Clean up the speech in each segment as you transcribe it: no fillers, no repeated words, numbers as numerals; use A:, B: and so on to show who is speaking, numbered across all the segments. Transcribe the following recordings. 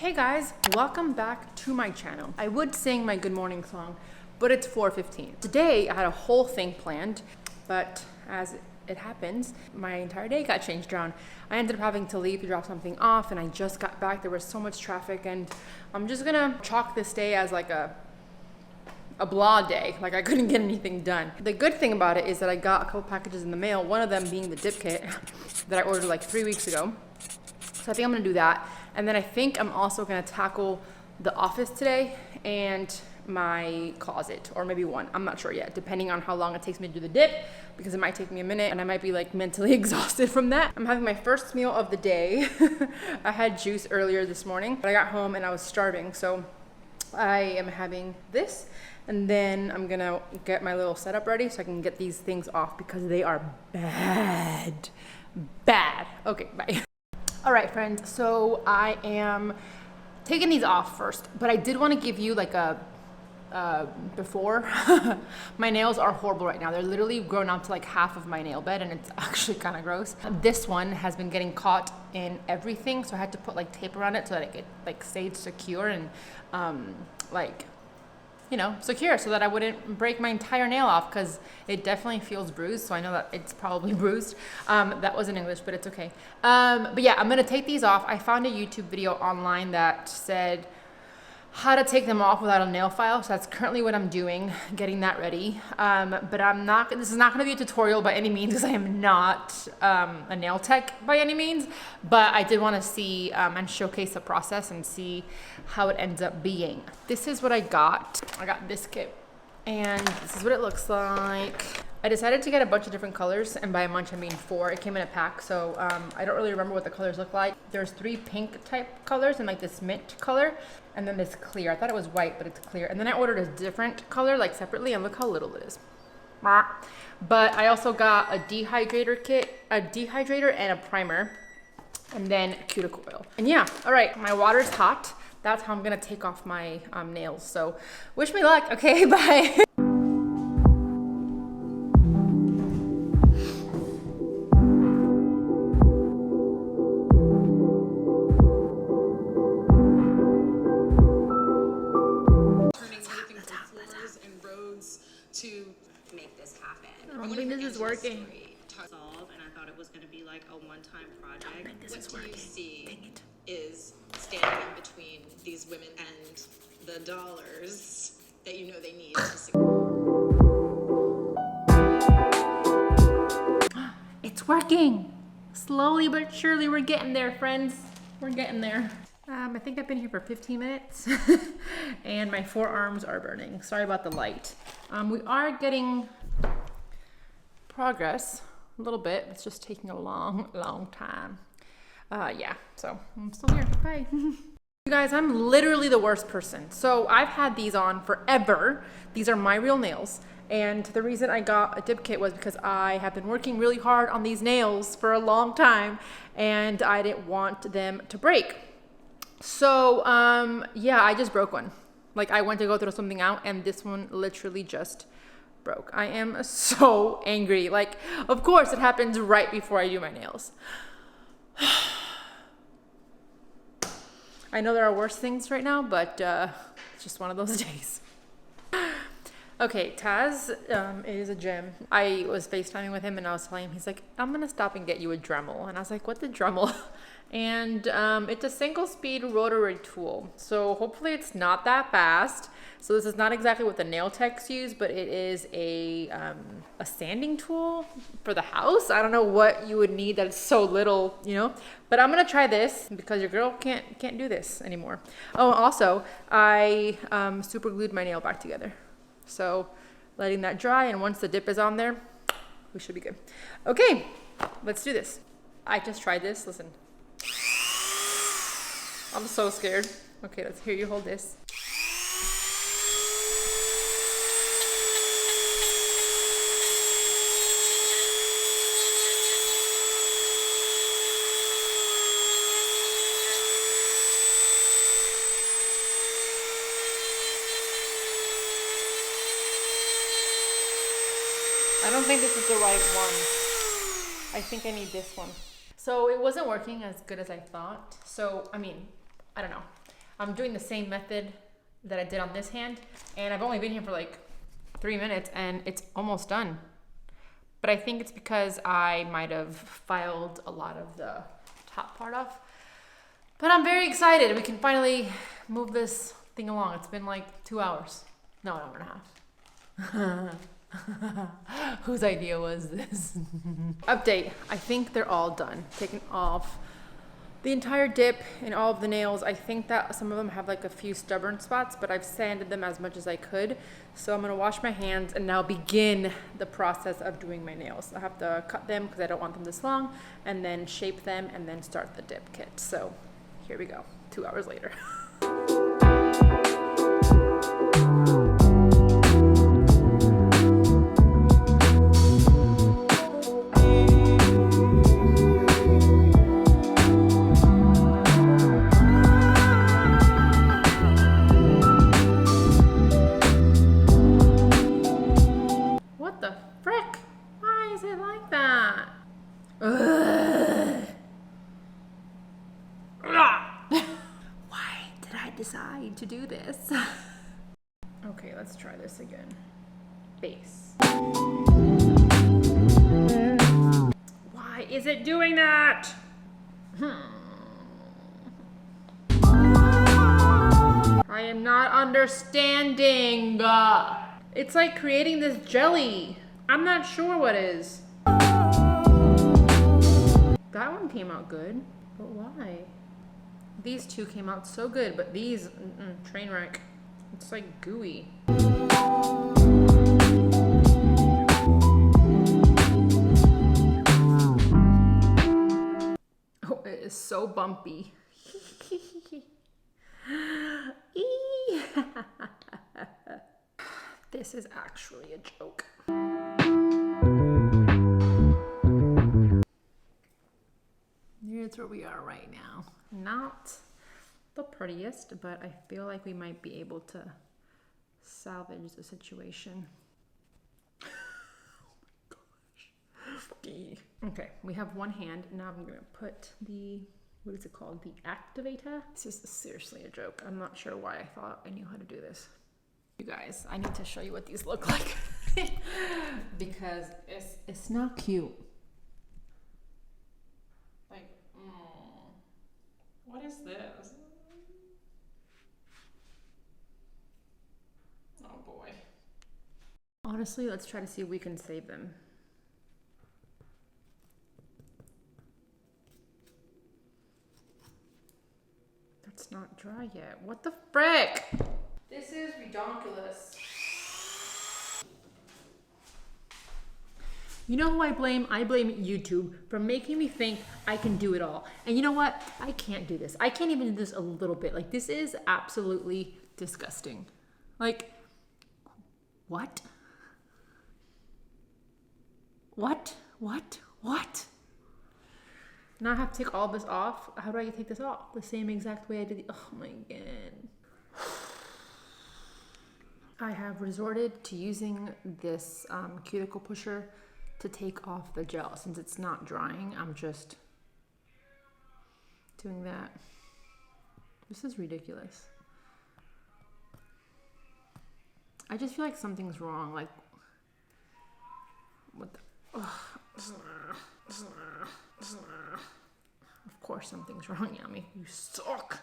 A: Hey guys, welcome back to my channel. I would sing my good morning song, but it's 4:15. Today I had a whole thing planned, but as it happens, my entire day got changed around. I ended up having to leave to drop something off, and I just got back. There was so much traffic, and I'm just gonna chalk this day as like a blah day. Like I couldn't get anything done. The good thing about it is that I got a couple packages in the mail, one of them being the dip kit that I ordered like 3 weeks ago. So I think I'm gonna do that. And then I think I'm also gonna tackle the office today and my closet, or maybe one, I'm not sure yet, depending on how long it takes me to do the dip, because it might take me a minute and I might be like mentally exhausted from that. I'm having my first meal of the day. I had juice earlier this morning, but I got home and I was starving. So I am having this, and then I'm gonna get my little setup ready so I can get these things off because they are bad. Okay, bye. All right, friends, so I am taking these off first, but I did want to give you like a before. My nails are horrible right now. They're literally grown out to like half of my nail bed, and it's actually kind of gross. This one has been getting caught in everything, so I had to put like tape around it so that it like stayed secure and like, you know, secure, so that I wouldn't break my entire nail off, because it definitely feels bruised. So I know that it's probably bruised. That was in English, but it's okay. But yeah, I'm gonna take these off. I found a YouTube video online that said how to take them off without a nail file. So that's currently what I'm doing, getting that ready. But this is not gonna be a tutorial by any means, because I am not a nail tech by any means, but I did wanna see and showcase the process and see how it ends up being. This is what I got. I got this kit, and this is what it looks like. I decided to get a bunch of different colors, and by a bunch I mean 4. It came in a pack, so I don't really remember what the colors look like. There's 3 pink type colors and like this mint color, and then this clear. I thought it was white, but it's clear. And then I ordered a different color like separately, and look how little it is. But I also got a dehydrator kit, a dehydrator and a primer, and then cuticle oil. And yeah, all right, my water's hot. That's how I'm gonna take off my nails. So wish me luck. Okay, bye.
B: To make this happen.
A: I don't think this is working.
B: Solve, and I thought it was going to be like a one-time project.
A: I don't think this is
B: what
A: working.
B: You see is standing in between these women and the dollars that you know they need to succeed.
A: It's working. Slowly but surely we're getting there, friends. We're getting there. I think I've been here for 15 minutes and my forearms are burning. Sorry about the light. We are getting progress a little bit. It's just taking a long time. Yeah, so I'm still here. Bye. You guys, I'm literally the worst person. So I've had these on forever. These are my real nails. And the reason I got a dip kit was because I have been working really hard on these nails for a long time, and I didn't want them to break. So, yeah, I just broke one. Like, I went to go throw something out, and this one literally just broke. I am so angry. Like, of course, it happens right before I do my nails. I know there are worse things right now, but it's just one of those days. Okay, Taz is a gem. I was FaceTiming with him, and I was telling him, he's like, I'm gonna stop and get you a Dremel. And I was like, what's a Dremel? And it's a single speed rotary tool. So hopefully it's not that fast. So this is not exactly what the nail techs use, but it is a sanding tool for the house. I don't know what you would need that's so little, you know, but I'm gonna try this because your girl can't do this anymore. Oh, also I super glued my nail back together. So letting that dry, and once the dip is on there, we should be good. Okay, let's do this. I just tried this, listen. I'm so scared. Okay, let's hear you hold this. I don't think this is the right one. I think I need this one. So it wasn't working as good as I thought. So, I mean, I don't know. I'm doing the same method that I did on this hand, and I've only been here for like 3 minutes and it's almost done. But I think it's because I might have filed a lot of the top part off. But I'm very excited. We can finally move this thing along. It's been like 2 hours. No, an hour and a half. Whose idea was this? Update. I think they're all done. Taken off the entire dip and all of the nails. I think that some of them have like a few stubborn spots, but I've sanded them as much as I could. So I'm gonna wash my hands and now begin the process of doing my nails. I have to cut them because I don't want them this long, and then shape them and then start the dip kit. So here we go, 2 hours later. What the frick? Why is it like that? Ugh. Why did I decide to do this? Okay, let's try this again. Base. Why is it doing that? I am not understanding. It's like creating this jelly. I'm not sure what is. That one came out good, but why? These two came out so good, but these, train wreck. It's like gooey. Oh, it is so bumpy. This is actually a joke. Here's where we are right now. Not the prettiest, but I feel like we might be able to salvage the situation. Oh my gosh. Okay, we have one hand. Now I'm gonna put the, what is it called? The activator. This is seriously a joke. I'm not sure why I thought I knew how to do this. You guys, I need to show you what these look like because it's not cute. Like, what is this? Oh boy. Honestly, let's try to see if we can save them. That's not dry yet. What the frick? This is redonkulous. You know who I blame? I blame YouTube for making me think I can do it all. And you know what? I can't do this. I can't even do this a little bit. Like, this is absolutely disgusting. Like, what? What? Now I have to take all this off. How do I take this off? The same exact way I did. Oh my God. I have resorted to using this cuticle pusher to take off the gel. Since it's not drying, I'm just doing that. This is ridiculous. I just feel like something's wrong. Like, what the? Of course something's wrong, Yami. You suck.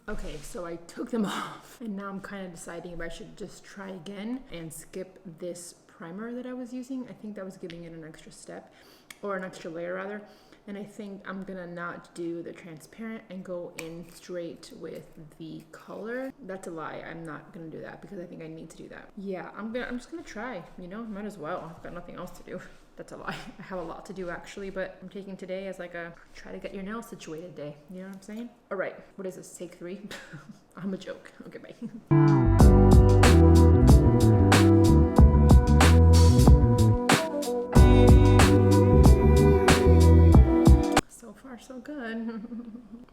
A: Okay, so I took them off and now I'm kind of deciding if I should just try again and skip this primer that I was using. I think that was giving it an extra step, or an extra layer rather. And I think I'm gonna not do the transparent and go in straight with the color. That's a lie. I'm not gonna do that because I think I need to do that. Yeah, I'm just gonna try, you know, might as well. I've got nothing else to do. That's a lie. I have a lot to do actually, but I'm taking today as like a try to get your nails situated day. You know what I'm saying? All right, what is this, take 3? I'm a joke. Okay, bye. So far, so good.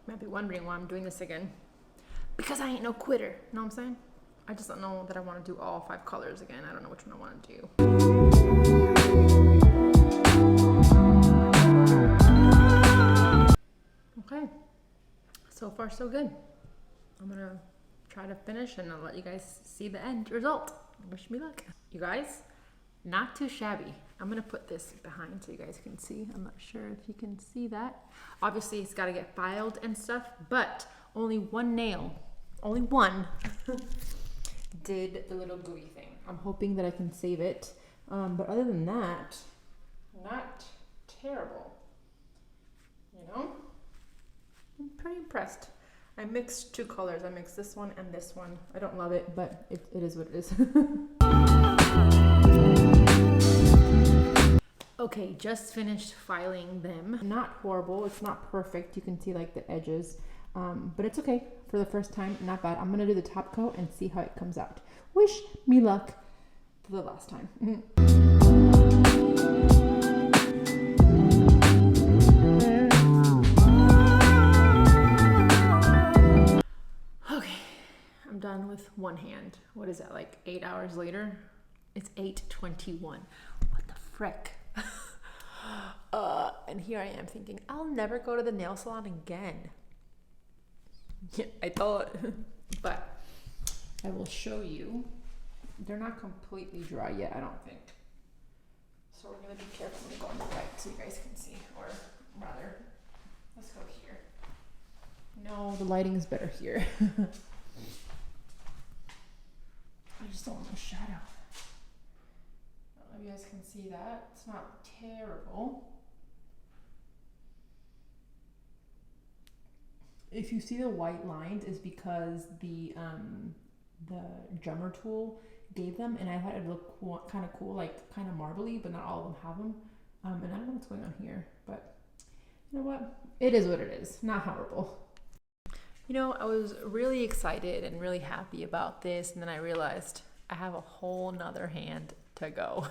A: Might be wondering why I'm doing this again. Because I ain't no quitter. Know what I'm saying? I just don't know that I want to do all 5 colors again. I don't know which one I want to do. Okay, so far so good. I'm gonna try to finish and I'll let you guys see the end result. Wish me luck. You guys, not too shabby. I'm gonna put this behind so you guys can see. I'm not sure if you can see that. Obviously it's gotta get filed and stuff, but only one nail, only one, did the little gooey thing. I'm hoping that I can save it. But other than that, not terrible. You know? I'm pretty impressed. I mixed two colors. I mixed this one and this one. I don't love it, but it is what it is. Okay, just finished filing them. Not horrible. It's not perfect. You can see like the edges, but it's okay for the first time. Not bad. I'm gonna do the top coat and see how it comes out. Wish me luck for the last time. Okay, I'm done with one hand. What is that, like 8 hours later? It's 8:21. What the frick? And here I am thinking, I'll never go to the nail salon again. Yeah, I thought. But I will show you. They're not completely dry yet, I don't think. So we're gonna be careful and go on the right so you guys can see. Or rather, let's go here. No, the lighting is better here. I just don't want no shadow. I don't know if you guys can see that. It's not terrible. If you see the white lines, is because the drummer tool gave them, and I thought it looked cool, kind of cool, like kind of marbly, but not all of them have them. And I don't know what's going on here, but you know what? It is what it is. Not horrible. You know, I was really excited and really happy about this, and then I realized I have a whole nother hand to go.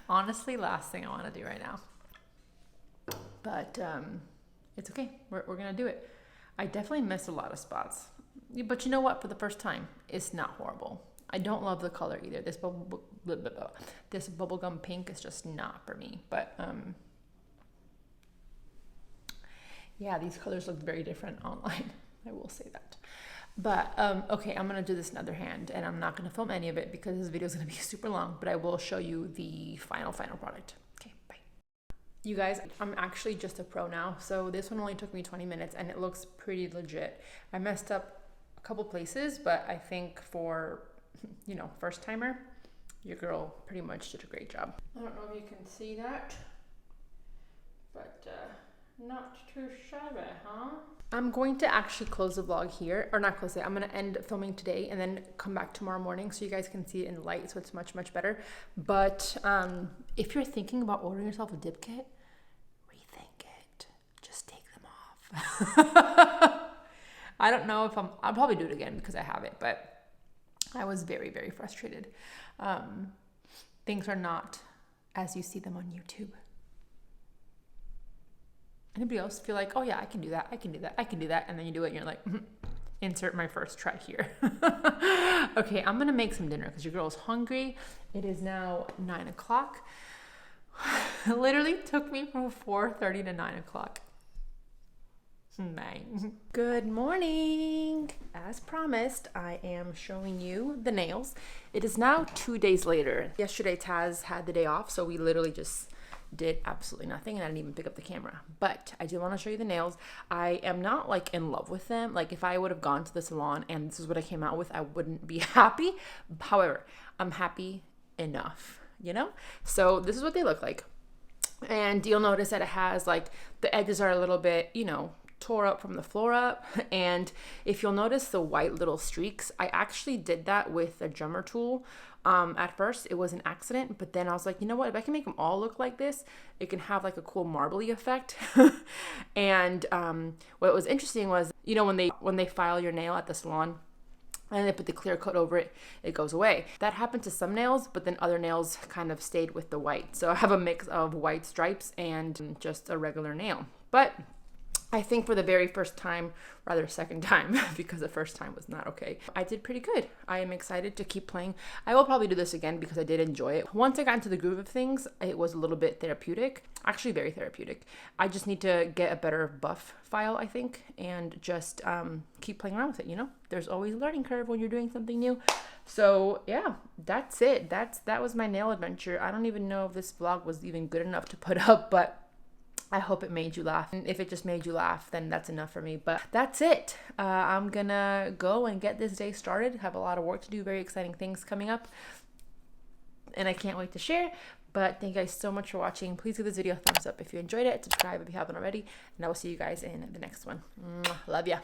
A: Honestly, last thing I want to do right now. But it's okay. We're gonna do it. I definitely missed a lot of spots, but you know what? For the first time, it's not horrible. I don't love the color either. This bubblegum pink is just not for me. But yeah, these colors look very different online. I will say that. But okay, I'm gonna do this another hand, and I'm not gonna film any of it because this video is gonna be super long. But I will show you the final product. Okay, bye. You guys, I'm actually just a pro now, so this one only took me 20 minutes, and it looks pretty legit. I messed up a couple places, but I think for, you know, first timer, your girl pretty much did a great job. I don't know if you can see that, but not too shabby, huh? I'm going to actually close the vlog here, or not close it. I'm gonna end filming today and then come back tomorrow morning so you guys can see it in light, so it's much better. But if you're thinking about ordering yourself a dip kit, rethink it. Just take them off. I don't know if I'll probably do it again because I have it, but I was very frustrated. Things are not as you see them on YouTube. Anybody else feel like, oh yeah, I can do that, and then you do it and you're like, insert my first try here. Okay, I'm gonna make some dinner because your girl's hungry. It is now 9 o'clock. It literally took me from 4:30 to 9 o'clock. Good morning. As promised, I am showing you the nails. It is now 2 days later. Yesterday Taz had the day off, so we literally just did absolutely nothing, and I didn't even pick up the camera. But I do want to show you the nails. I am not like in love with them. Like if I would have gone to the salon and this is what I came out with, I wouldn't be happy. However, I'm happy enough, you know? So this is what they look like. And you'll notice that it has like the edges are a little bit, you know, tore up from the floor up. And if you'll notice the white little streaks, I actually did that with a drummer tool. At first it was an accident, but then I was like, you know what, if I can make them all look like this, it can have like a cool marbly effect. And what was interesting was, you know, when they file your nail at the salon and they put the clear coat over it, it goes away. That happened to some nails, but then other nails kind of stayed with the white. So I have a mix of white stripes and just a regular nail. But I think for the very first time, rather second time, because the first time was not okay, I did pretty good. I am excited to keep playing. I will probably do this again because I did enjoy it. Once I got into the groove of things, it was a little bit therapeutic, actually very therapeutic. I just need to get a better buff file, I think, and just keep playing around with it, you know? There's always a learning curve when you're doing something new. So yeah, that's it. That was my nail adventure. I don't even know if this vlog was even good enough to put up, but I hope it made you laugh. And if it just made you laugh, then that's enough for me. But that's it. I'm gonna go and get this day started. Have a lot of work to do, very exciting things coming up. And I can't wait to share. But thank you guys so much for watching. Please give this video a thumbs up if you enjoyed it. Subscribe if you haven't already. And I will see you guys in the next one. Love ya.